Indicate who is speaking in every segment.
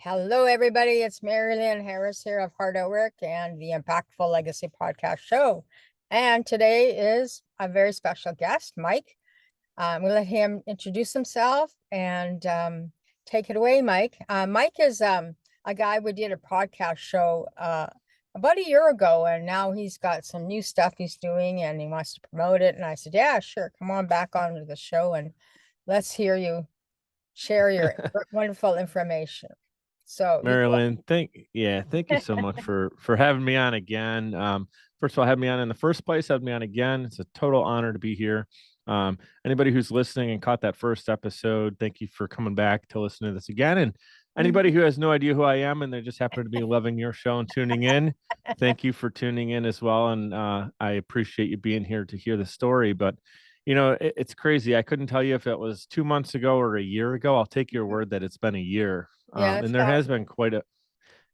Speaker 1: Hello, everybody. It's Mary Lynn Harris here of Hard at Work and the Impactful Legacy Podcast Show. And today is a very special guest, Mike. We'll let him introduce himself and take it away, Mike. Mike is a guy we did a podcast show about a year ago, and now he's got some new stuff he's doing and he wants to promote it. And I said, yeah, sure. Come on back onto the show and let's hear you share your wonderful information. So
Speaker 2: Marilyn, thank you so much for having me on again. First of all, having me on in the first place, having me on again. It's a total honor to be here. Anybody who's listening and caught that first episode, thank you for coming back to listen to this again. And anybody who has no idea who I am and they just happen to be loving your show and tuning in, thank you for tuning in as well. And I appreciate you being here to hear the story. But it's crazy. I couldn't tell you if it was 2 months ago or a year ago. I'll take your word that it's been a year.
Speaker 1: Yeah,
Speaker 2: And there has been quite a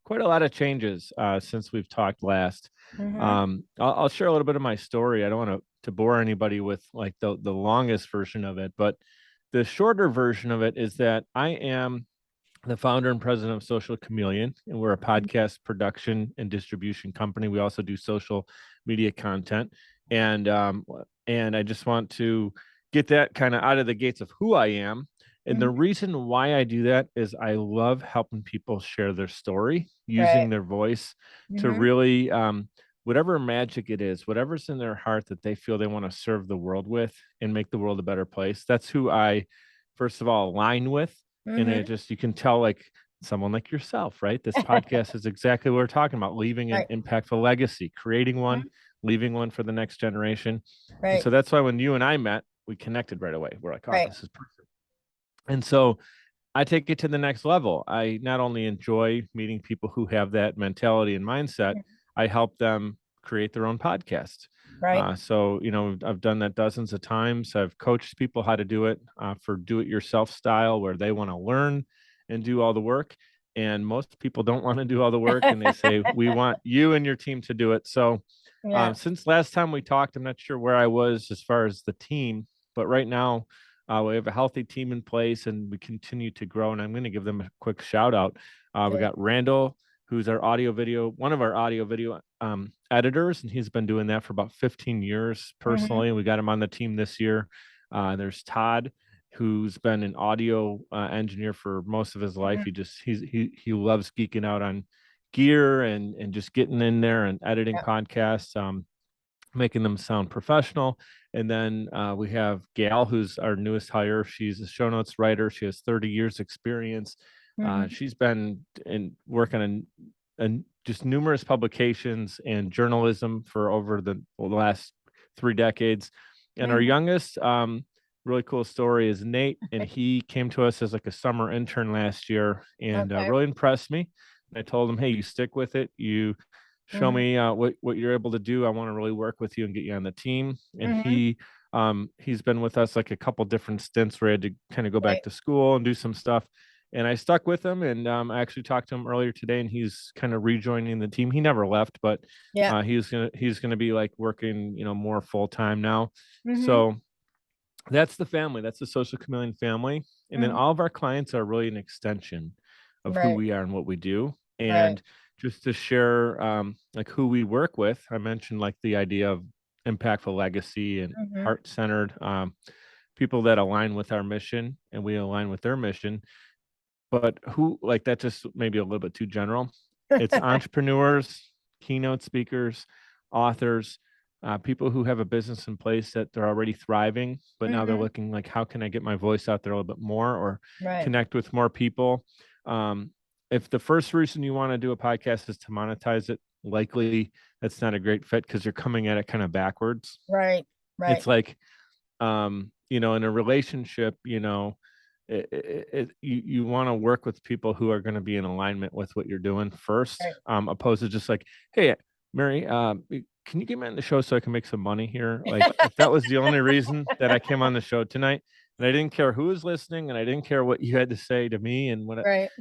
Speaker 2: lot of changes since we've talked last. I'll share a little bit of my story. I don't want to bore anybody with like the longest version of it, but the shorter version of it is that I am the founder and president of Social Chameleon, and we're a podcast production and distribution company. We also do social media content, and I just want to get that kind of out of the gates of who I am. And the reason why I do that is I love helping people share their story using their voice to really, whatever magic it is, whatever's in their heart that they feel they want to serve the world with and make the world a better place. That's who I, first of all, align with. And it just, you can tell like someone like yourself, right? This podcast is exactly what we're talking about, leaving an impactful legacy, creating one, leaving one for the next generation. And so that's why when you and I met, we connected right away. We're like, oh, this is perfect. And so I take it to the next level. I not only enjoy meeting people who have that mentality and mindset, I help them create their own podcast. So, I've done that dozens of times. I've coached people how to do it for do-it-yourself style, where they want to learn and do all the work. And most people don't want to do all the work. And they say, we want you and your team to do it. So since last time we talked, I'm not sure where I was as far as the team, but right now, we have a healthy team in place and we continue to grow. And I'm going to give them a quick shout out. We got Randall, who's one of our audio video editors, and he's been doing that for about 15 years personally. And we got him on the team this year. There's Todd, who's been an audio engineer for most of his life. He loves geeking out on gear and just getting in there and editing podcasts, making them sound professional. And then we have Gail, who's our newest hire. She's a show notes writer. She has 30 years experience. She's been working on just numerous publications and journalism for over the last 3 decades. And our youngest, really cool story is Nate. And he came to us as like a summer intern last year and really impressed me. And I told him, hey, you stick with it. You show me what you're able to do. I want to really work with you and get you on the team. And he's been with us like a couple different stints where I had to kind of go back to school and do some stuff. And I stuck with him. And I actually talked to him earlier today, and he's kind of rejoining the team. He never left, but he's gonna be like working, more full time now. So that's the family. That's the Social Chameleon family. And then all of our clients are really an extension of who we are and what we do. And just to share like who we work with, I mentioned like the idea of impactful legacy and heart-centered people that align with our mission and we align with their mission. But who, like, that just maybe a little bit too general. It's entrepreneurs, keynote speakers, authors, people who have a business in place that they're already thriving, but now they're looking like, how can I get my voice out there a little bit more or connect with more people? If the first reason you want to do a podcast is to monetize it, likely that's not a great fit because you're coming at it kind of backwards. It's like, in a relationship, you want to work with people who are going to be in alignment with what you're doing first, opposed to just like, hey, Mary, can you get me on the show so I can make some money here? Like, if that was the only reason that I came on the show tonight, and I didn't care who was listening, and I didn't care what you had to say to me, and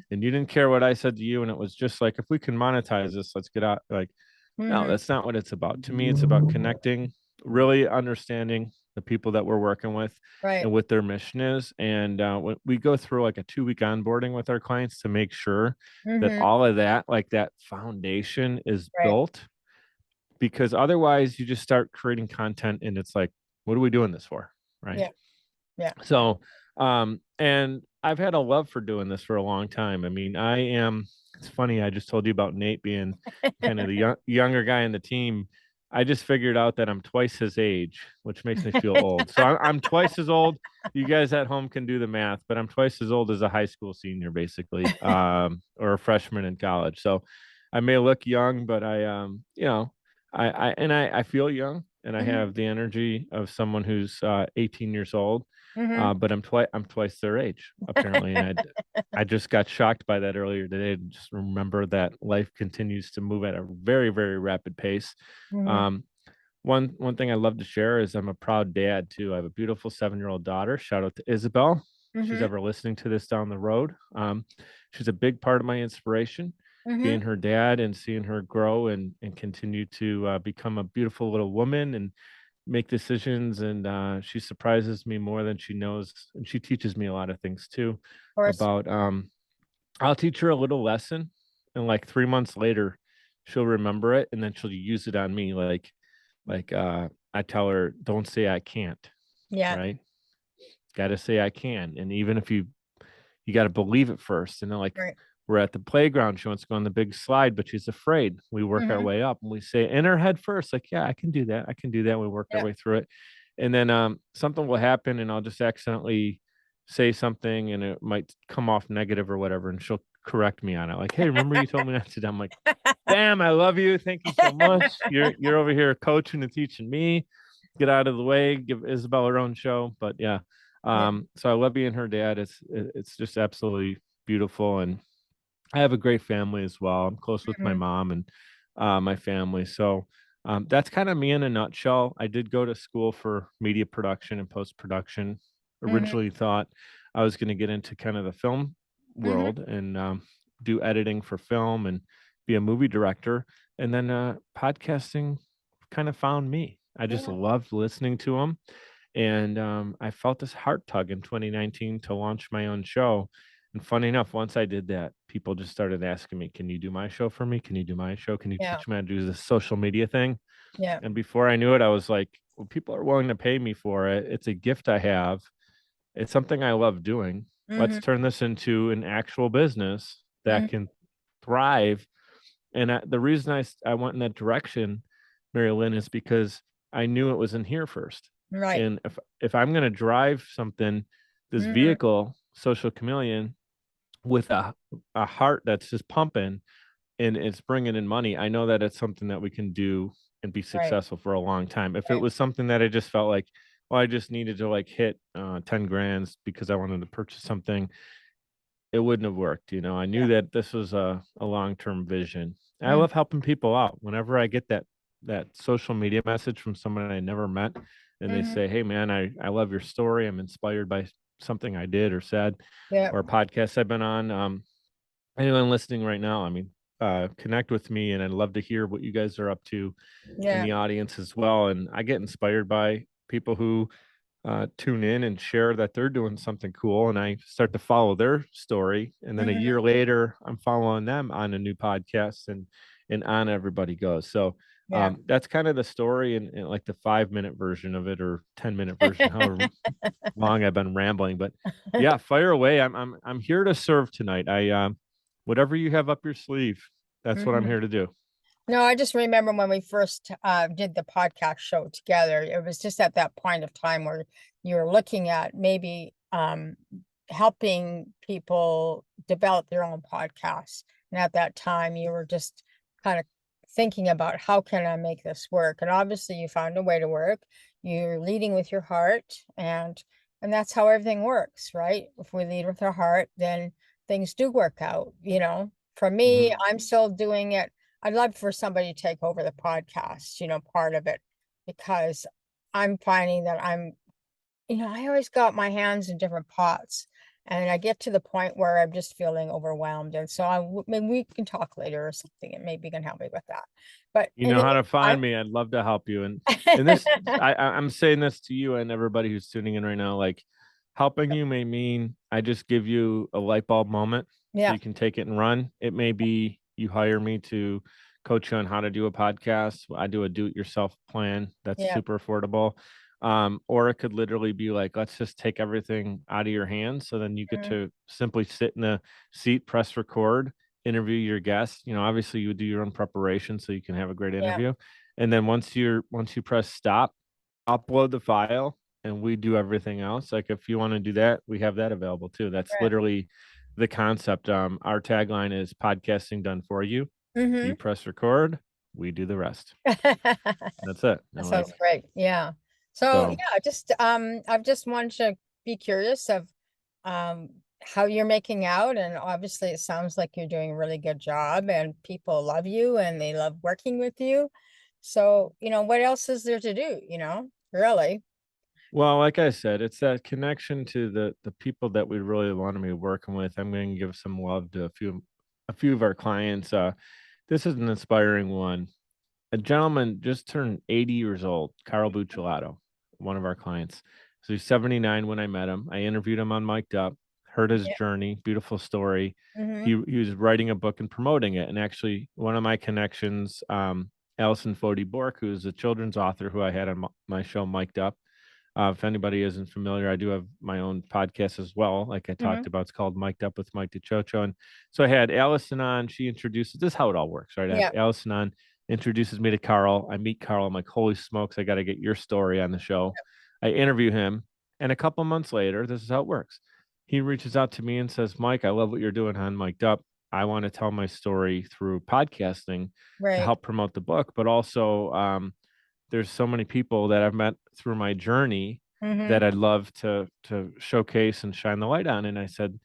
Speaker 2: and you didn't care what I said to you, and it was just like, if we can monetize this, let's get out. Like, no, that's not what it's about. To me, it's about connecting, really understanding the people that we're working with
Speaker 1: Right.
Speaker 2: and what their mission is. And we go through like a 2-week onboarding with our clients to make sure that all of that, like that foundation is
Speaker 1: Right.
Speaker 2: built, because otherwise you just start creating content and it's like, what are we doing this for? Right.
Speaker 1: Yeah. Yeah.
Speaker 2: So, and I've had a love for doing this for a long time. I mean, it's funny. I just told you about Nate being kind of the younger guy in the team. I just figured out that I'm twice his age, which makes me feel old. So I'm twice as old. You guys at home can do the math, but I'm twice as old as a high school senior, basically, or a freshman in college. So I may look young, but I feel young, and I have the energy of someone who's 18 years old. But I'm twice their age, apparently, and I just got shocked by that earlier today. Just remember that life continues to move at a very, very rapid pace. Um, one thing I love to share is I'm a proud dad too. I have a beautiful 7-year-old daughter. Shout out to Isabel. If she's ever listening to this down the road. She's a big part of my inspiration, being her dad and seeing her grow and continue to become a beautiful little woman and make decisions. And she surprises me more than she knows, and she teaches me a lot of things too.
Speaker 1: Course.
Speaker 2: About I'll teach her a little lesson, and like 3 months later she'll remember it, and then she'll use it on me. Like I tell her, don't say I can't.
Speaker 1: Yeah.
Speaker 2: Right. Got to say I can. And even if you got to believe it first. And then, like,
Speaker 1: Right.
Speaker 2: we're at the playground, she wants to go on the big slide, but she's afraid. We work our way up and we say in her head first, like, yeah, I can do that, I can do that. We work our
Speaker 1: Yeah.
Speaker 2: way through it. And then something will happen, and I'll just accidentally say something, and it might come off negative or whatever, and she'll correct me on it, like, hey, remember you told me not to do. I'm like, bam, I love you, thank you so much. You're over here coaching and teaching me. Get out of the way, give Isabel her own show. But yeah,
Speaker 1: Yeah.
Speaker 2: so I love being her dad. It's just absolutely beautiful. And I have a great family as well. I'm close with my mom and my family. So that's kind of me in a nutshell. I did go to school for media production and post production. Originally thought I was going to get into kind of the film world and do editing for film and be a movie director. And then podcasting kind of found me. I just
Speaker 1: Yeah.
Speaker 2: loved listening to them. And I felt this heart tug in 2019 to launch my own show. And funny enough, once I did that, people just started asking me, can you do my show for me? Can you do my show? Can you
Speaker 1: Yeah.
Speaker 2: teach me how to do this social media thing?
Speaker 1: Yeah.
Speaker 2: And before I knew it, I was like, well, people are willing to pay me for it. It's a gift I have. It's something I love doing. Let's turn this into an actual business that can thrive. And the reason I went in that direction, Mary Lynn, is because I knew it was in here first.
Speaker 1: Right.
Speaker 2: And if I'm going to drive something, this vehicle, Social Chameleon, with a heart that's just pumping and it's bringing in money, I know that it's something that we can do and be
Speaker 1: Right.
Speaker 2: successful for a long time. If it
Speaker 1: Right.
Speaker 2: was something that I just felt like, well, I just needed to like hit 10 grand because I wanted to purchase something, it wouldn't have worked. I knew that this was a long-term vision. I love helping people out. Whenever I get that social media message from someone I never met, and they say, hey man, I love your story, I'm inspired by something I did or said,
Speaker 1: Yeah.
Speaker 2: or a podcast I've been on. Anyone listening right now, I mean, connect with me, and I'd love to hear what you guys are up to in
Speaker 1: Yeah.
Speaker 2: the audience as well. And I get inspired by people who tune in and share that they're doing something cool, and I start to follow their story. And then a year later, I'm following them on a new podcast, and on everybody goes. So
Speaker 1: Yeah.
Speaker 2: that's kind of the story, and like the 5-minute version of it, or 10-minute version, however long I've been rambling. But yeah, fire away. I'm here to serve tonight. Whatever you have up your sleeve, that's what I'm here to do.
Speaker 1: No, I just remember when we first did the podcast show together, it was just at that point of time where you were looking at maybe helping people develop their own podcasts. And at that time, you were just kind of thinking about how can I make this work? And obviously you found a way to work. You're leading with your heart, and that's how everything works, right? If we lead with our heart, then things do work out, For me, I'm still doing it. I'd love for somebody to take over the podcast, part of it, because I'm finding that I always got my hands in different pots. And I get to the point where I'm just feeling overwhelmed. And so maybe we can talk later or something, and maybe you can help me with that. But
Speaker 2: You
Speaker 1: in
Speaker 2: know
Speaker 1: the
Speaker 2: how to find
Speaker 1: meantime,
Speaker 2: me. I'd love to help you. And this, I'm saying this to you and everybody who's tuning in right now. Like, helping you may mean I just give you a light bulb moment so
Speaker 1: yeah,
Speaker 2: you can take it and run. It may be you hire me to coach you on how to do a podcast. I do a do-it-yourself plan that's
Speaker 1: yeah,
Speaker 2: super affordable. Or it could literally be like, let's just take everything out of your hands. So then you get
Speaker 1: mhm,
Speaker 2: to simply sit in the seat, press record, interview your guests. Obviously you would do your own preparation so you can have a great
Speaker 1: yeah,
Speaker 2: interview. And then once you press stop, upload the file and we do everything else. Like, if you want to do that, we have that available too. That's
Speaker 1: right.
Speaker 2: literally the concept. Our tagline is podcasting done for you. You
Speaker 1: Mm-hmm.
Speaker 2: press record, we do the rest. That's it.
Speaker 1: That
Speaker 2: And
Speaker 1: sounds
Speaker 2: like,
Speaker 1: great. Yeah. So
Speaker 2: so,
Speaker 1: yeah, just I've just wanted to be curious of um how you're making out, and obviously it sounds like you're doing a really good job and people love you and they love working with you. So, what else is there to do, really?
Speaker 2: well, like I said, it's that connection to the people that we really want to be working with. I'm going to give some love to a few of our clients. This is an inspiring one. A gentleman just turned 80 years old, Carl Bucciolato, one of our clients. So he's 79 when I met him. I interviewed him on Mic'd Up, heard his
Speaker 1: Yeah.
Speaker 2: journey, beautiful story.
Speaker 1: Mm-hmm.
Speaker 2: He was writing a book and promoting it. And actually, one of my connections, Allison Fody Bork, who's a children's author who I had on my show Mic'd Up. If anybody isn't familiar, I do have my own podcast as well. Like I
Speaker 1: Mm-hmm.
Speaker 2: talked about, it's called Mic'd Up with Mike DiCioccio. And so I had Allison on. She introduces, this is how it all works, right? I have
Speaker 1: Yeah.
Speaker 2: Allison on, introduces me to Carl. I meet Carl. I'm like, holy smokes, I got to get your story on the show. I interview him. And a couple months later, this is how it works. He reaches out to me and says, Mike, I love what you're doing on Mic'd Up. I want to tell my story through podcasting to
Speaker 1: Right.
Speaker 2: help promote the book, but also there's so many people that I've met through my journey
Speaker 1: Mm-hmm.
Speaker 2: that I'd love to showcase and shine the light on. And I said,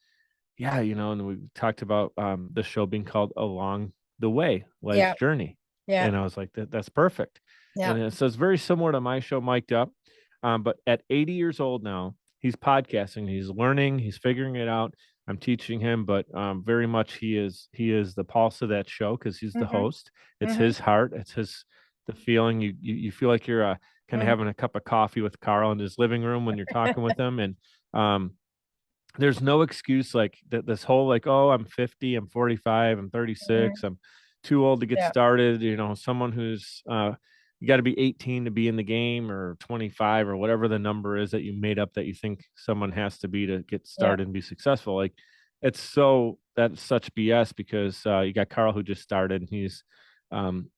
Speaker 2: yeah, and we talked about the show being called Along the Way, Life's
Speaker 1: Yeah.
Speaker 2: Journey.
Speaker 1: Yeah.
Speaker 2: And I was like, that's perfect.
Speaker 1: Yeah.
Speaker 2: And so it's very similar to my show, Mic'd Up. But at 80 years old now, he's podcasting, he's learning, he's figuring it out. I'm teaching him, but very much he is the pulse of that show because he's the
Speaker 1: Mm-hmm.
Speaker 2: host. It's
Speaker 1: Mm-hmm.
Speaker 2: his heart. It's the feeling. You feel like you're kind of
Speaker 1: Mm-hmm.
Speaker 2: having a cup of coffee with Carl in his living room when you're talking with him. And there's no excuse like that. This whole like, oh, I'm 50, I'm 45, I'm
Speaker 1: Mm-hmm.
Speaker 2: 36, I'm too old to get
Speaker 1: Yeah.
Speaker 2: started. Someone who's you got to be 18 to be in the game, or 25, or whatever the number is that you made up that you think someone has to be to get
Speaker 1: Yeah.
Speaker 2: started and be successful. Like, that's such BS, because you got Carl who just started, and he's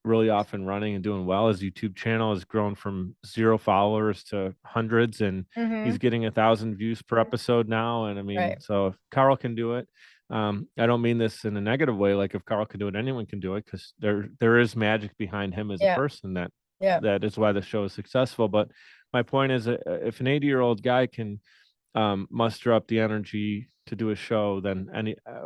Speaker 2: really off and running and doing well. His YouTube channel has grown from 0 followers to hundreds, and
Speaker 1: Mm-hmm.
Speaker 2: he's getting 1,000 views per episode now. And I mean,
Speaker 1: Right.
Speaker 2: so if Carl can do it, I don't mean this in a negative way. Like, if Carl can do it, anyone can do it, because there is magic behind him as a
Speaker 1: Yeah.
Speaker 2: person. That
Speaker 1: Yeah.
Speaker 2: that is why the show is successful. But my point is, if an 80-year-old guy can muster up the energy to do a show, then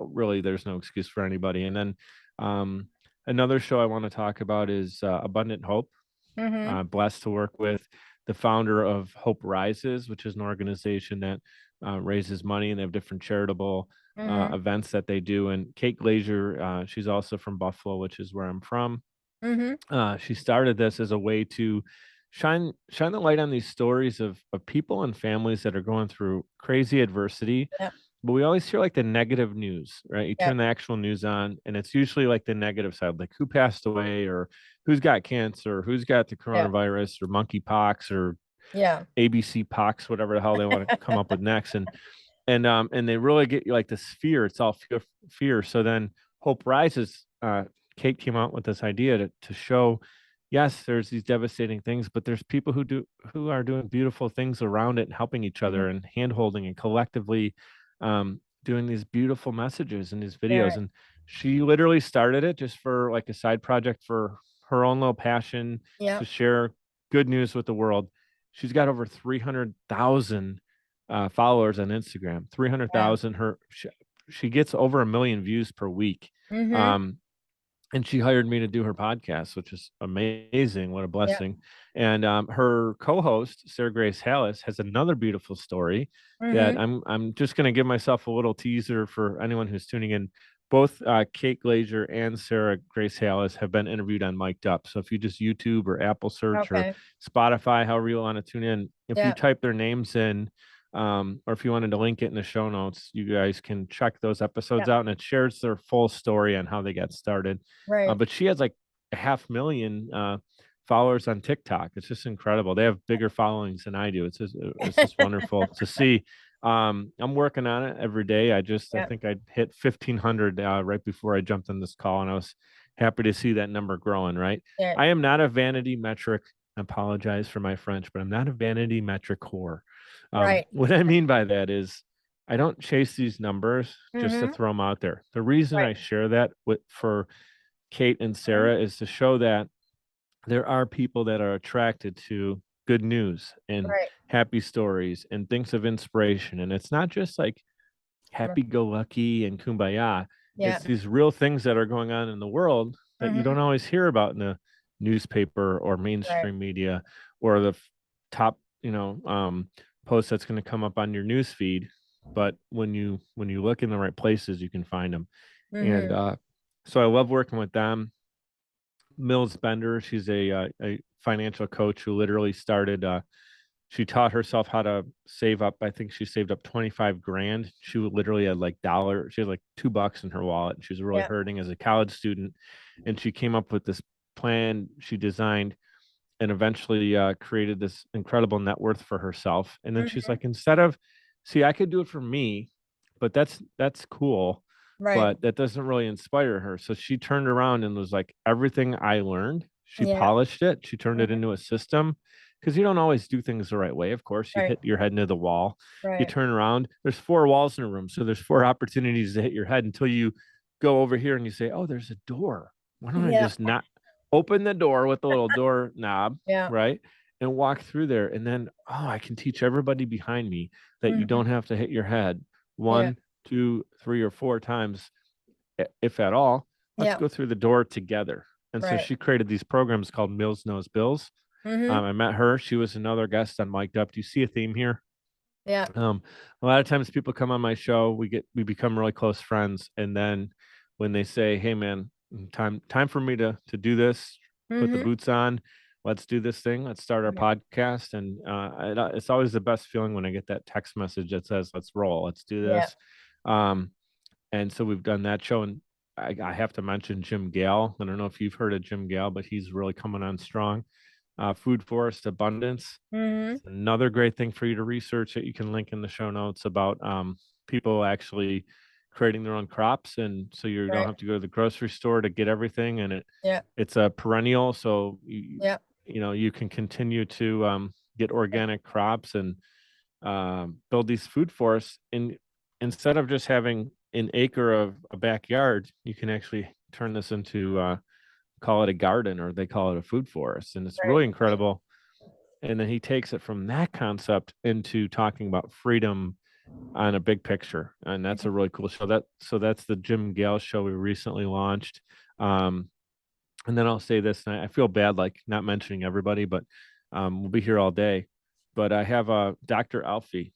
Speaker 2: really there's no excuse for anybody. And then um, another show I want to talk about is Abundant Hope.
Speaker 1: Mm-hmm.
Speaker 2: Blessed to work with the founder of Hope Rises, which is an organization that raises money, and they have different charitable
Speaker 1: Mm-hmm.
Speaker 2: events that they do. And Kate Glazier, she's also from Buffalo, which is where I'm from.
Speaker 1: Mm-hmm.
Speaker 2: She started this as a way to shine the light on these stories of people and families that are going through crazy adversity.
Speaker 1: Yeah.
Speaker 2: But we always hear like the negative news, right? You
Speaker 1: Yeah.
Speaker 2: turn the actual news on, and it's usually like the negative side, like who passed away, or who's got cancer, or who's got the
Speaker 1: Yeah.
Speaker 2: coronavirus, or monkeypox, or
Speaker 1: Yeah.
Speaker 2: ABC pox, whatever the hell they want to come up with next. And they really get you like this fear. It's all fear. So then Hope Rises. Kate came out with this idea to show, yes, there's these devastating things, but there's people who are doing beautiful things around it, and helping each
Speaker 1: Mm-hmm.
Speaker 2: other, and hand holding, and collectively doing these beautiful messages and these
Speaker 1: Yeah.
Speaker 2: videos. And she literally started it just for like a side project for her own little passion
Speaker 1: Yeah.
Speaker 2: to share good news with the world. She's got over 300,000 followers on Instagram.
Speaker 1: Wow.
Speaker 2: 300,000. She gets over 1 million views per week.
Speaker 1: Mm-hmm.
Speaker 2: Um, and she hired me to do her podcast, which is amazing. What a
Speaker 1: Yeah.
Speaker 2: blessing. And her co-host, Sarah Grace Hallis, has another beautiful story that
Speaker 1: Mm-hmm.
Speaker 2: I'm just going to give myself a little teaser for anyone who's tuning in. Both Kate Glazier and Sarah Grace Hallis have been interviewed on Mic'd Up. So if you just YouTube or Apple search or
Speaker 1: Okay.
Speaker 2: Spotify, however you want to tune in, if you
Speaker 1: Yeah.
Speaker 2: type their names in, or if you wanted to link it in the show notes, you guys can check those episodes
Speaker 1: Yeah.
Speaker 2: out, and it shares their full story on how they got started.
Speaker 1: Right.
Speaker 2: But she has like 500,000 followers on TikTok. It's just incredible. They have bigger followings than I do. It's just wonderful to see. I'm working on it every day. I
Speaker 1: Yeah.
Speaker 2: think I hit 1,500 right before I jumped on this call, and I was happy to see that number growing. Right.
Speaker 1: Yeah.
Speaker 2: I am not a vanity metric. I apologize for my French, but I'm not a vanity metric whore.
Speaker 1: Right.
Speaker 2: What I mean by that is I don't chase these numbers just to
Speaker 1: Mm-hmm.
Speaker 2: throw them out there. The reason
Speaker 1: Right.
Speaker 2: I share that for Kate and
Speaker 1: Mhm.
Speaker 2: Sarah is to show that there are people that are attracted to good news and
Speaker 1: Right.
Speaker 2: happy stories and things of inspiration. And it's not just like
Speaker 1: Right.
Speaker 2: happy go lucky and kumbaya.
Speaker 1: Yeah.
Speaker 2: It's these real things that are going on in the world that you
Speaker 1: Mm-hmm.
Speaker 2: don't always hear about in the newspaper or
Speaker 1: Right.
Speaker 2: mainstream media or the top, post that's going to come up on your news feed. But when you look in the right places, you can find them. And
Speaker 1: Mm-hmm.
Speaker 2: so I love working with them. Mills Bender, she's a financial coach who literally started. She taught herself how to save up. I think she saved up 25 grand. She literally had like dollar. She had like $2 in her wallet. And she was really
Speaker 1: Yeah.
Speaker 2: hurting as a college student, and she came up with this plan. She designed and eventually created this incredible net worth for herself. And then she's
Speaker 1: Mm-hmm.
Speaker 2: like, instead of, see, I could do it for me, but that's cool,
Speaker 1: Right.
Speaker 2: but that doesn't really inspire her. So she turned around and was like, everything I learned, she
Speaker 1: Yeah.
Speaker 2: polished it, she turned it
Speaker 1: Mm-hmm.
Speaker 2: into a system. Because you don't always do things the right way. Of course, you
Speaker 1: Right.
Speaker 2: hit your head into the wall. You
Speaker 1: Right.
Speaker 2: turn around. There's 4 walls in a room, so there's 4 opportunities to hit your head until you go over here and you say, "Oh, there's a door. Why don't I
Speaker 1: Yeah.
Speaker 2: just not open the door with the little door knob,
Speaker 1: Yeah.
Speaker 2: right? And walk through there. And then, oh, I can teach everybody behind me that you
Speaker 1: Mm-hmm.
Speaker 2: don't have to hit your head
Speaker 1: Yeah.
Speaker 2: 1, 2, 3, or 4 times, if at all. Let's
Speaker 1: Yeah.
Speaker 2: go through the door together." And so
Speaker 1: Right.
Speaker 2: she created these programs called Mills Knows Bills.
Speaker 1: Mm-hmm.
Speaker 2: I met her. She was another guest on Mic'd Up. Do you see a theme here?
Speaker 1: Yeah.
Speaker 2: A lot of times people come on my show, we become really close friends, and then when they say, "Hey, man, time for me to do this, put the
Speaker 1: Mm-hmm.
Speaker 2: boots on, let's do this thing, let's start our
Speaker 1: Yeah.
Speaker 2: podcast," and it's always the best feeling when I get that text message that says, "Let's roll, let's do
Speaker 1: Yeah.
Speaker 2: this." Um, and so we've done that show, and I have to mention Jim Gale. I don't know if you've heard of Jim Gale, but he's really coming on strong. Food Forest Abundance.
Speaker 1: Mm-hmm.
Speaker 2: It's another great thing for you to research that you can link in the show notes about people actually creating their own crops, and so you don't
Speaker 1: Right.
Speaker 2: have to go to the grocery store to get everything. And
Speaker 1: Yeah.
Speaker 2: it's a perennial, so you
Speaker 1: Yeah.
Speaker 2: you know you can continue to get organic crops and build these food forests. And instead of just having an acre of a backyard, you can actually turn this into call it a garden, or they call it a food forest, and it's
Speaker 1: Right.
Speaker 2: really incredible. And then he takes it from that concept into talking about freedom on a big picture, and that's a really cool show. That's the Jim Gale show we recently launched. um and then I'll say this, and I feel bad like not mentioning everybody, but we'll be here all day. But I have Dr. Alfie,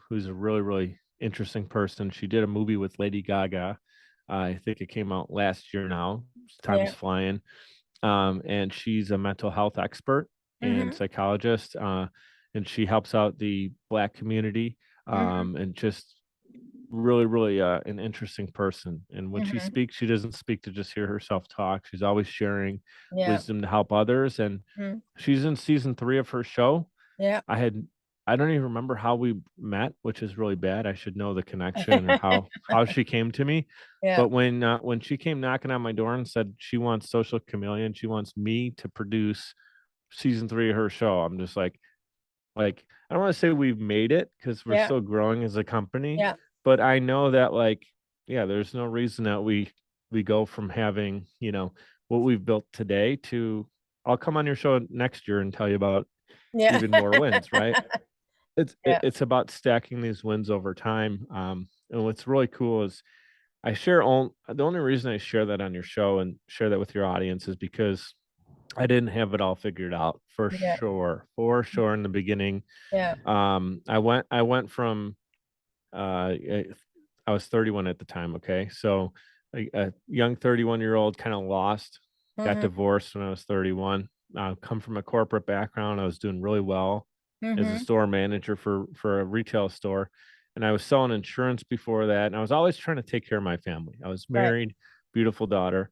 Speaker 2: who's a really, really interesting person. She did a movie with Lady Gaga. I think it came out last year now. Time's
Speaker 1: Yeah.
Speaker 2: flying. And she's a mental health expert and
Speaker 1: Mm-hmm.
Speaker 2: psychologist, and she helps out the Black community,
Speaker 1: Mm-hmm.
Speaker 2: and just really, really an interesting person. And when she
Speaker 1: Mm-hmm.
Speaker 2: speaks, she doesn't speak to just hear herself talk. She's always sharing
Speaker 1: Yeah.
Speaker 2: wisdom to help others. And
Speaker 1: Mm-hmm.
Speaker 2: she's in season 3 of her show.
Speaker 1: Yeah.
Speaker 2: I had I don't even remember how we met, which is really bad. I should know the connection or how she came to me.
Speaker 1: Yeah.
Speaker 2: But when she came knocking on my door and said she wants Social Chameleon, she wants me to produce season 3 of her show, I'm just like, I don't want to say we've made it because we're
Speaker 1: Yeah.
Speaker 2: still growing as a company,
Speaker 1: Yeah.
Speaker 2: but I know that, like, yeah, there's no reason that we go from having, what we've built today to I'll come on your show next year and tell you about
Speaker 1: Yeah.
Speaker 2: even more wins, right? It's
Speaker 1: Yeah.
Speaker 2: it's about stacking these wins over time. And what's really cool is the only reason I share that on your show and share that with your audience is because I didn't have it all figured out
Speaker 1: Yeah.
Speaker 2: for sure in the beginning.
Speaker 1: Yeah.
Speaker 2: I went from I was 31 at the time. Okay. So a young 31-year-old, kind of lost, got
Speaker 1: Mm-hmm.
Speaker 2: divorced when I was 31. Come from a corporate background. I was doing really well as a
Speaker 1: Mm-hmm.
Speaker 2: store manager for a retail store. And I was selling insurance before that. And I was always trying to take care of my family. I was
Speaker 1: Right.
Speaker 2: married, beautiful daughter.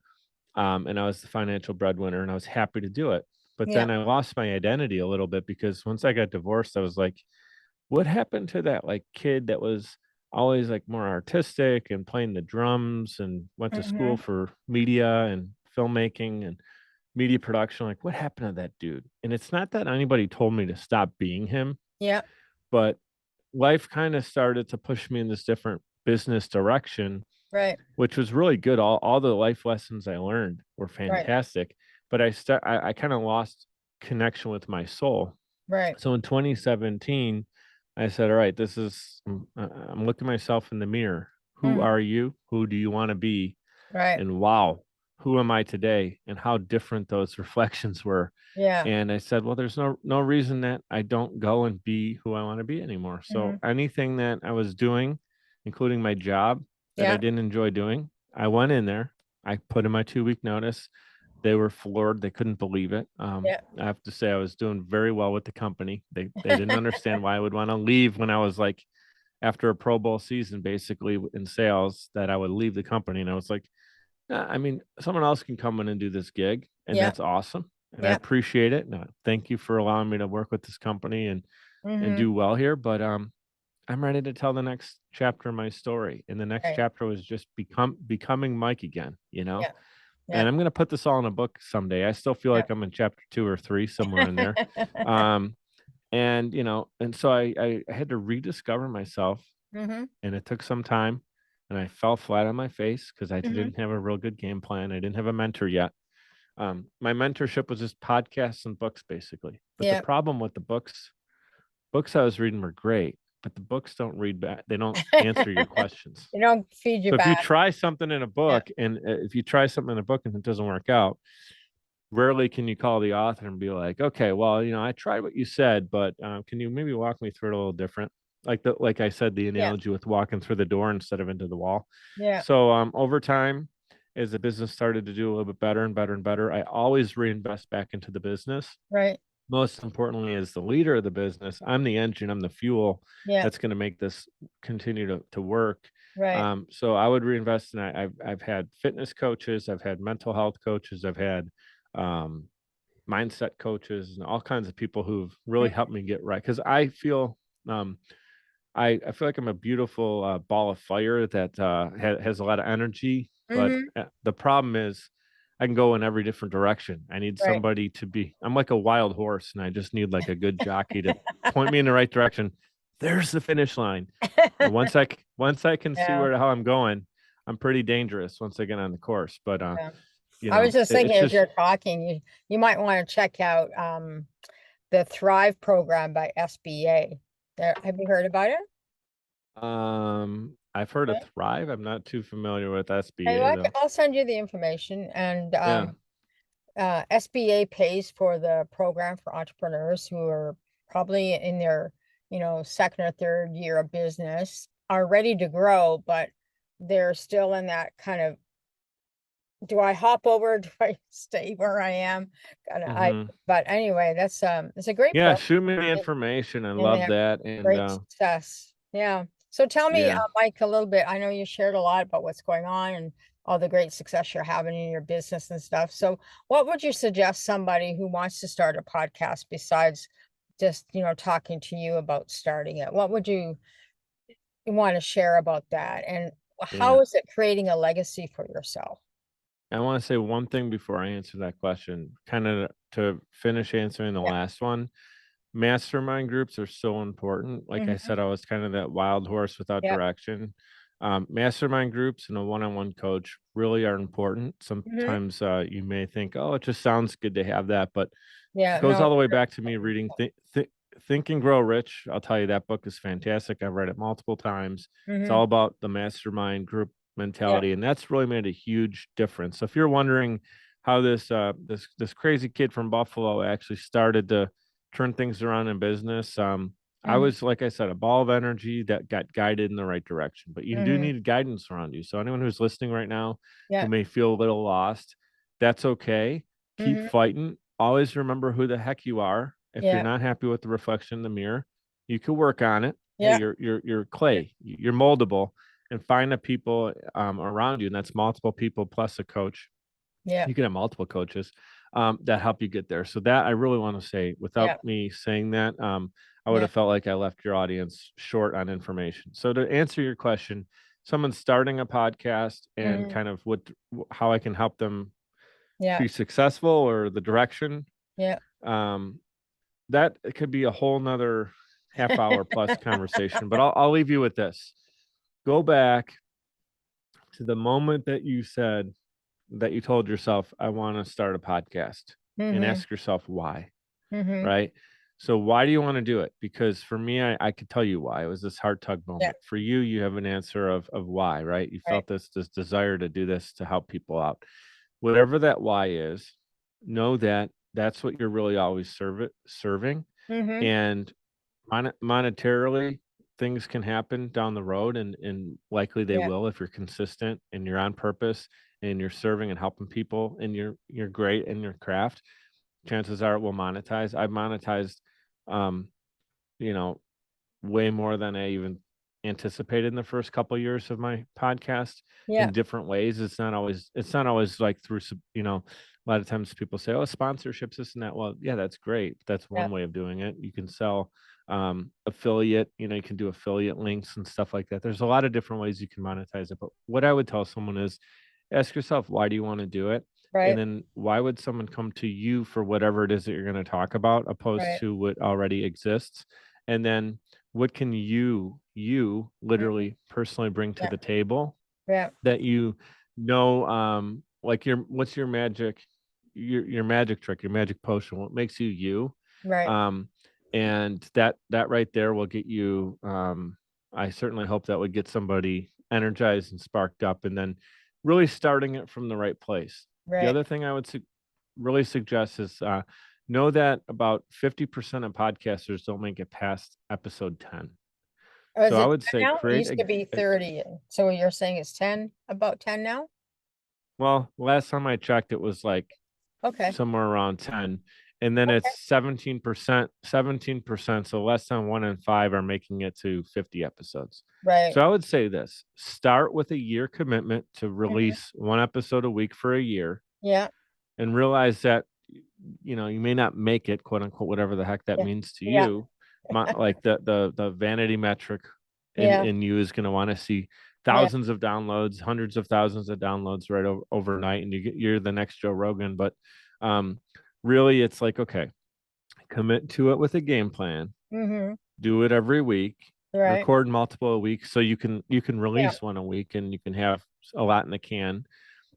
Speaker 2: And I was the financial breadwinner, and I was happy to do it. But
Speaker 1: Yeah.
Speaker 2: then I lost my identity a little bit because once I got divorced, I was like, what happened to that like kid that was always like more artistic and playing the drums and went to school
Speaker 1: Mm-hmm.
Speaker 2: for media and filmmaking and media production? Like, what happened to that dude? And it's not that anybody told me to stop being him,
Speaker 1: Yeah.
Speaker 2: but life kind of started to push me in this different business direction,
Speaker 1: Right.
Speaker 2: which was really good. All the life lessons I learned were
Speaker 1: Right.
Speaker 2: fantastic, but I kind of lost connection with my soul.
Speaker 1: Right.
Speaker 2: So in 2017, I said, "All right, I'm looking myself in the mirror. Who
Speaker 1: Mm-hmm.
Speaker 2: are you? Who do you want to be?
Speaker 1: Right.
Speaker 2: And wow, who am I today? And how different those reflections were."
Speaker 1: Yeah.
Speaker 2: And I said, "Well, there's no reason that I don't go and be who I want to be anymore."
Speaker 1: Mm-hmm.
Speaker 2: So anything that I was doing, including my job that I
Speaker 1: Yeah.
Speaker 2: didn't enjoy doing, I went in there. I put in my 2-week notice. They were floored. They couldn't believe it.
Speaker 1: Yeah.
Speaker 2: I have to say I was doing very well with the company. They didn't understand why I would want to leave when I was like after a Pro Bowl season, basically in sales, that I would leave the company. And I was like, I mean, someone else can come in and do this gig, and
Speaker 1: Yeah.
Speaker 2: that's awesome. And I
Speaker 1: Yeah.
Speaker 2: appreciate it. And thank you for allowing me to work with this company and
Speaker 1: Mm-hmm.
Speaker 2: do well here. But I'm ready to tell the next chapter of my story. And the next
Speaker 1: Right.
Speaker 2: chapter was just becoming Mike again,
Speaker 1: Yeah.
Speaker 2: and
Speaker 1: Yeah.
Speaker 2: I'm gonna put this all in a book someday. I still feel
Speaker 1: Yeah.
Speaker 2: like I'm in chapter 2 or 3, somewhere in there. Um, and and so I had to rediscover myself,
Speaker 1: Mm-hmm.
Speaker 2: and it took some time, and I fell flat on my face because I
Speaker 1: Mm-hmm.
Speaker 2: didn't have a real good game plan. I didn't have a mentor yet. My mentorship was just podcasts and books, basically. But the
Speaker 1: Yeah.
Speaker 2: problem with the books I was reading were great, but the books don't read back. They don't answer your questions.
Speaker 1: You don't feed you
Speaker 2: So if you
Speaker 1: back.
Speaker 2: try something in a
Speaker 1: Yeah.
Speaker 2: book, and if you try something in a book and it doesn't work out, rarely can you call the author and be like, okay, well, I tried what you said, but can you maybe walk me through it a little different? Like I said, the
Speaker 1: Yeah.
Speaker 2: analogy with walking through the door instead of into the wall.
Speaker 1: Yeah.
Speaker 2: So over time, as the business started to do a little bit better and better and better, I always reinvest back into the business.
Speaker 1: Right.
Speaker 2: Most importantly, as the leader of the business, I'm the engine, I'm the fuel
Speaker 1: Yeah.
Speaker 2: that's going to make this continue to work.
Speaker 1: Right.
Speaker 2: So I would reinvest, and I've had fitness coaches, I've had mental health coaches, I've had um, mindset coaches, and all kinds of people who've really helped me get right. Because I feel um, I feel like I'm a beautiful ball of fire that has a lot of energy, but
Speaker 1: Mm-hmm.
Speaker 2: the problem is I can go in every different direction. I need
Speaker 1: Right.
Speaker 2: somebody to be. I'm like a wild horse, and I just need like a good jockey to point me in the right direction. There's the finish line, and once I can see
Speaker 1: Yeah.
Speaker 2: how I'm going, I'm pretty dangerous once I get on the course. But
Speaker 1: Yeah. I was just
Speaker 2: it's
Speaker 1: thinking as
Speaker 2: just
Speaker 1: you're talking, you might want to check out the Thrive program by SBA. There, have you heard about it?
Speaker 2: I've heard of
Speaker 1: Okay.
Speaker 2: Thrive. I'm not too familiar with
Speaker 1: Hey,
Speaker 2: SBA
Speaker 1: well,
Speaker 2: though.
Speaker 1: I'll send you the information. And
Speaker 2: Yeah.
Speaker 1: SBA pays for the program for entrepreneurs who are probably in their, second or third year of business, are ready to grow, but they're still in that kind of, do I hop over? Do I stay where I am?
Speaker 2: Hmm.
Speaker 1: But anyway, it's a great
Speaker 2: Yeah,
Speaker 1: program.
Speaker 2: shoot me the information. I
Speaker 1: And they
Speaker 2: love
Speaker 1: have
Speaker 2: that. And
Speaker 1: great success. Yeah. So tell me,
Speaker 2: yeah,
Speaker 1: Mike, a little bit. I know you shared a lot about what's going on and all the great success you're having in your business and stuff. So what would you suggest somebody who wants to start a podcast besides just, talking to you about starting it? What would you want to share about that? And
Speaker 2: yeah.
Speaker 1: how is it creating a legacy for yourself?
Speaker 2: I want to say one thing before I answer that question, kind of to finish answering the
Speaker 1: Yeah.
Speaker 2: last one. Mastermind groups are so important. Like I
Speaker 1: Hmm.
Speaker 2: said, I was kind of that wild horse without
Speaker 1: Yep.
Speaker 2: direction. Mastermind groups and a one-on-one coach really are important.
Speaker 1: Hmm.
Speaker 2: Sometimes you may think, oh, it just sounds good to have that, but
Speaker 1: Yeah.
Speaker 2: goes
Speaker 1: No,
Speaker 2: all the
Speaker 1: it's
Speaker 2: way
Speaker 1: very
Speaker 2: back to me reading Think and Grow Rich. I'll tell you that book is fantastic. I've read it multiple times. It's
Speaker 1: important.
Speaker 2: all about the mastermind group mentality. And that's really made a huge difference. So if you're wondering how this crazy kid from Buffalo actually started to turn things around in business, I was, like I said, a ball of energy that got guided in the right direction. But you do need guidance around you. So anyone who's listening right now who
Speaker 1: Yeah.
Speaker 2: may feel a little lost, that's okay. Keep fighting. Always remember who the heck you are. If you're
Speaker 1: Yeah.
Speaker 2: not happy with the reflection in the mirror, you can work on it. Hey,
Speaker 1: Yeah.
Speaker 2: you're clay. You're moldable, and find the people around you, and that's multiple people plus a coach.
Speaker 1: Yeah.
Speaker 2: You can have multiple coaches that help you get there. So that I really want to say, without
Speaker 1: Yeah.
Speaker 2: me saying that, I would
Speaker 1: Yeah.
Speaker 2: have felt like I left your audience short on information. So to answer your question, someone starting a podcast and kind of how I can help them
Speaker 1: Yeah.
Speaker 2: be successful or the direction,
Speaker 1: Yeah.
Speaker 2: um, that could be a whole nother half hour plus conversation. But I'll leave you with this. Go back to the moment that you said that you told yourself, I want to start a podcast, and ask yourself why, right? So why do you want to do it? Because for me, I could tell you why. It was this heart tug
Speaker 1: Yeah.
Speaker 2: moment. For you, you have an answer of why, right? You
Speaker 1: Right.
Speaker 2: felt this desire to do this to help people out. Whatever that why is, know that that's what you're really always serving. And monetarily, things can happen down the road, and likely they
Speaker 1: Yeah.
Speaker 2: will if you're consistent and you're on purpose and you're serving and helping people and you're great in your craft. Chances are it will monetize. I've monetized, um, you know, way more than I even anticipated in the first couple of years of my podcast
Speaker 1: Yeah.
Speaker 2: in different ways. It's not always like through, a lot of times people say, oh, sponsorships, this and that. Well, yeah, that's great. That's
Speaker 1: Yeah.
Speaker 2: one way of doing it. You can sell affiliate, you can do affiliate links and stuff like that. There's a lot of different ways you can monetize it. But what I would tell someone is ask yourself, why do you want to do it? And
Speaker 1: Right.
Speaker 2: then why would someone come to you for whatever it is that you're going to talk about, opposed
Speaker 1: Right.
Speaker 2: to what already exists? And then what can you
Speaker 1: Mhm.
Speaker 2: literally personally bring to
Speaker 1: Yeah.
Speaker 2: the table
Speaker 1: Yeah.
Speaker 2: that like what's your magic trick, your magic potion, what makes you you?
Speaker 1: Right.
Speaker 2: um and that right there will get you, I certainly hope that would get somebody energized and sparked up, and then really starting it from the right place. The
Speaker 1: Right.
Speaker 2: other thing I would really suggest is, know that about 50% of podcasters don't make it past episode 10.
Speaker 1: Oh, is
Speaker 2: So I
Speaker 1: it
Speaker 2: would
Speaker 1: 10
Speaker 2: say
Speaker 1: now? It
Speaker 2: create
Speaker 1: used to be
Speaker 2: a
Speaker 1: 30. So you're saying it's 10, about 10 now?
Speaker 2: well, last time I checked, it was like
Speaker 1: Okay.
Speaker 2: somewhere around 10. And then
Speaker 1: Okay.
Speaker 2: it's 17%. So less than 1 in 5 are making it to 50 episodes.
Speaker 1: Right.
Speaker 2: So I would say this: start with a year commitment to
Speaker 1: Mhm.
Speaker 2: release one episode a week for a year,
Speaker 1: Yeah.
Speaker 2: and realize that you may not make it, quote unquote, whatever the heck that
Speaker 1: Yeah.
Speaker 2: means to
Speaker 1: Yeah.
Speaker 2: you. Like the vanity metric
Speaker 1: Yeah.
Speaker 2: in you is going to want to see
Speaker 1: Yeah.
Speaker 2: thousands of downloads, hundreds of thousands of downloads right overnight, and you're the next Joe Rogan. But um, really, it's like, okay, commit to it with a game plan. Do it every week.
Speaker 1: Right.
Speaker 2: Record multiple a week, so you can
Speaker 1: Yeah.
Speaker 2: release one a week, and you can have a lot in the can.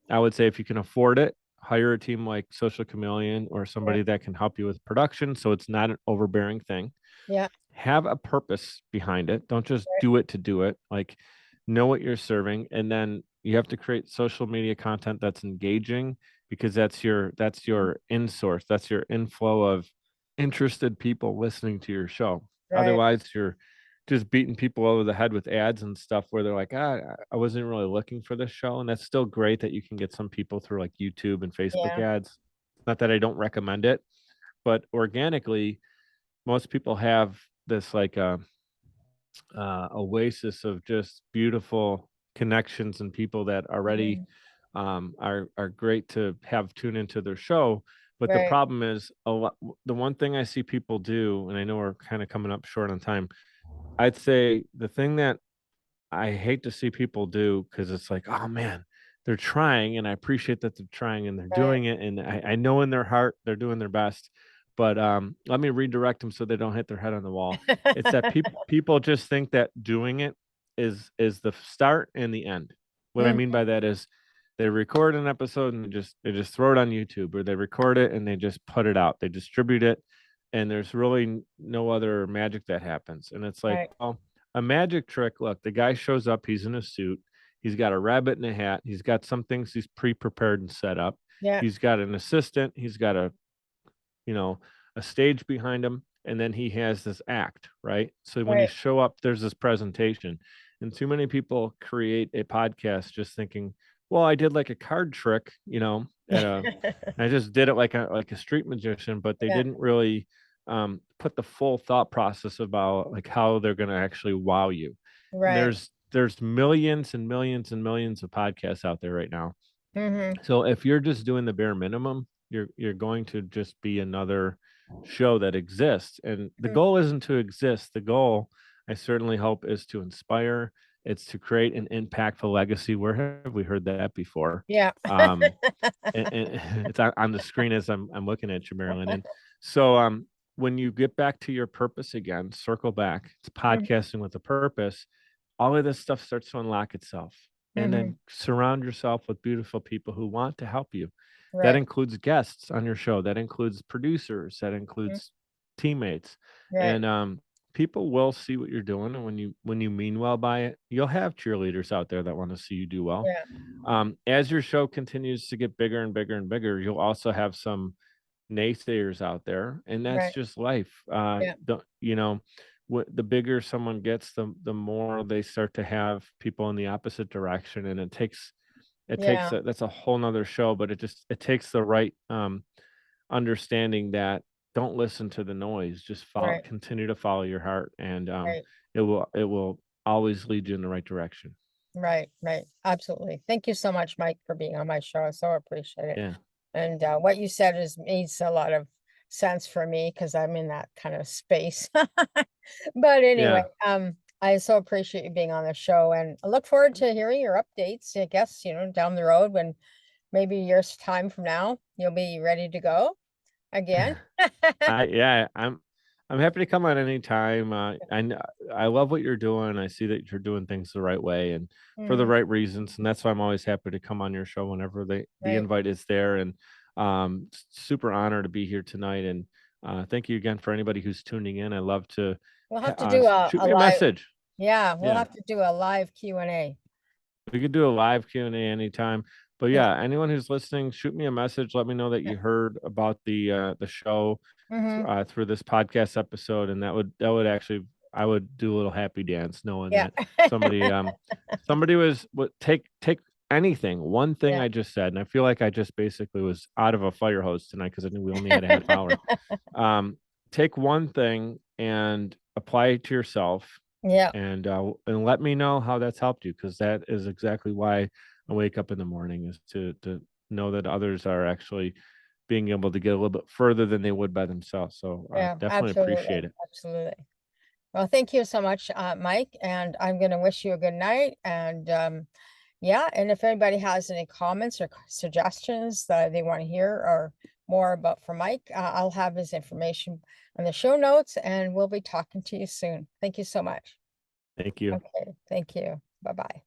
Speaker 2: I would say if you can afford it, hire a team like Social Chameleon or
Speaker 1: Yeah.
Speaker 2: somebody that can help you with production, so it's not an overbearing thing.
Speaker 1: Yeah.
Speaker 2: Have a purpose behind it. Don't just
Speaker 1: Right.
Speaker 2: do it to do it. Like, know what you're serving, and then you have to create social media content that's engaging, because that's your in source. That's your inflow of interested people listening to your show.
Speaker 1: Right.
Speaker 2: Otherwise, you're just beating people over the head with ads and stuff where they're like, I wasn't really looking for this show. And that's still great that you can get some people through like YouTube and Facebook
Speaker 1: Yeah.
Speaker 2: ads. Not that I don't recommend it, but organically, most people have this like oasis of just beautiful connections and people that already
Speaker 1: Mhm.
Speaker 2: are great to have tune into their show. But the
Speaker 1: Right.
Speaker 2: problem is, the one thing I see people do, and I know we're kind of coming up short on time, I'd say the thing that I hate to see people do, because it's like, oh man, they're trying, and I appreciate that they're trying and they're
Speaker 1: Right.
Speaker 2: doing it, and I know in their heart they're doing their best. But let me redirect them so they don't hit their head on the wall. It's that people just think that doing it is the start and the end. What I
Speaker 1: Mhm.
Speaker 2: mean by that is they record an episode and they just throw it on YouTube, or they record it and they just put it out. They distribute it, and there's really no other magic that happens. And it's like,
Speaker 1: Right.
Speaker 2: well, a magic trick. Look, the guy shows up, he's in a suit, He's got a rabbit in a hat. He's got some things he's pre-prepared and set up.
Speaker 1: Yeah.
Speaker 2: He's got an assistant. He's got you know, a stage behind him, and then he has this act, right? So when you
Speaker 1: Right.
Speaker 2: show up, there's this presentation. And too many people create a podcast just thinking, well, I did like a card trick, I just did it like a street magician, but they
Speaker 1: Yeah.
Speaker 2: didn't really put the full thought process about like how they're going to actually wow you. And
Speaker 1: Right.
Speaker 2: there's millions and millions and millions of podcasts out there right now.
Speaker 1: Mm-hmm.
Speaker 2: So if you're just doing the bare minimum, you're going to just be another show that exists. And the goal isn't to exist. The goal, I certainly hope, is to inspire. It's to create an impactful legacy. Where have we heard that before?
Speaker 1: Yeah.
Speaker 2: Um, and it's on the screen as I'm looking at you, Marilyn. And so when you get back to your purpose again, circle back. It's podcasting with a purpose. All of this stuff starts to unlock itself. And
Speaker 1: Mm-hmm.
Speaker 2: then surround yourself with beautiful people who want to help you. That
Speaker 1: Right.
Speaker 2: includes guests on your show. That includes producers. That
Speaker 1: Mhm.
Speaker 2: includes teammates.
Speaker 1: Right.
Speaker 2: And people will see what you're doing. And when you mean well by it, you'll have cheerleaders out there that want to see you do well.
Speaker 1: Yeah.
Speaker 2: As your show continues to get bigger and bigger and bigger, you'll also have some naysayers out there, and that's
Speaker 1: Right.
Speaker 2: just life.
Speaker 1: Yeah.
Speaker 2: The bigger someone gets, the more they start to have people in the opposite direction, and
Speaker 1: Yeah.
Speaker 2: that's a whole nother show, but it takes the right understanding that don't listen to the noise, just
Speaker 1: Right.
Speaker 2: continue to follow your heart, and
Speaker 1: Right.
Speaker 2: it will always lead you in the right direction.
Speaker 1: Right. Right. Absolutely. Thank you so much, Mike, for being on my show. I so appreciate it.
Speaker 2: Yeah,
Speaker 1: And what you said makes a lot of sense for me because I'm in that kind of space. But anyway,
Speaker 2: yeah.
Speaker 1: I so appreciate you being on the show, and I look forward to hearing your updates. I guess, down the road when maybe a year's time from now, you'll be ready to go again.
Speaker 2: I'm happy to come on anytime. I love what you're doing. I see that you're doing things the right way and for the
Speaker 1: Mhm.
Speaker 2: right reasons, and that's why I'm always happy to come on your show whenever the
Speaker 1: Right.
Speaker 2: invite is there. And super honored to be here tonight. And thank you again for anybody who's tuning in. I love to
Speaker 1: We'll have to do
Speaker 2: shoot
Speaker 1: a
Speaker 2: me a
Speaker 1: live,
Speaker 2: message.
Speaker 1: yeah, we'll
Speaker 2: Yeah,
Speaker 1: have to do a live Q&A.
Speaker 2: we could do a live Q&A anytime. But
Speaker 1: Yeah.
Speaker 2: yeah, anyone who's listening, shoot me a message. Let me know that
Speaker 1: Yeah.
Speaker 2: you heard about the show
Speaker 1: Hmm.
Speaker 2: through this podcast episode, and that would actually, I would do a little happy dance knowing
Speaker 1: Yeah.
Speaker 2: that somebody would take anything, one thing
Speaker 1: Yeah.
Speaker 2: I just said, and I feel like I just basically was out of a fire hose tonight because I knew we only had a half hour. Take one thing and apply it to yourself,
Speaker 1: Yeah.
Speaker 2: and let me know how that's helped you, because that is exactly why I wake up in the morning, is to know that others are actually being able to get a little bit further than they would by themselves. So
Speaker 1: Yeah.
Speaker 2: definitely
Speaker 1: Absolutely.
Speaker 2: appreciate it.
Speaker 1: Absolutely. Well, thank you so much, Mike, and I'm going to wish you a good night. And yeah, and if anybody has any comments or suggestions that they want to hear or more about from Mike, I'll have his information on the show notes, and we'll be talking to you soon. Thank you so much.
Speaker 2: Thank you.
Speaker 1: Okay, thank you. Bye-bye.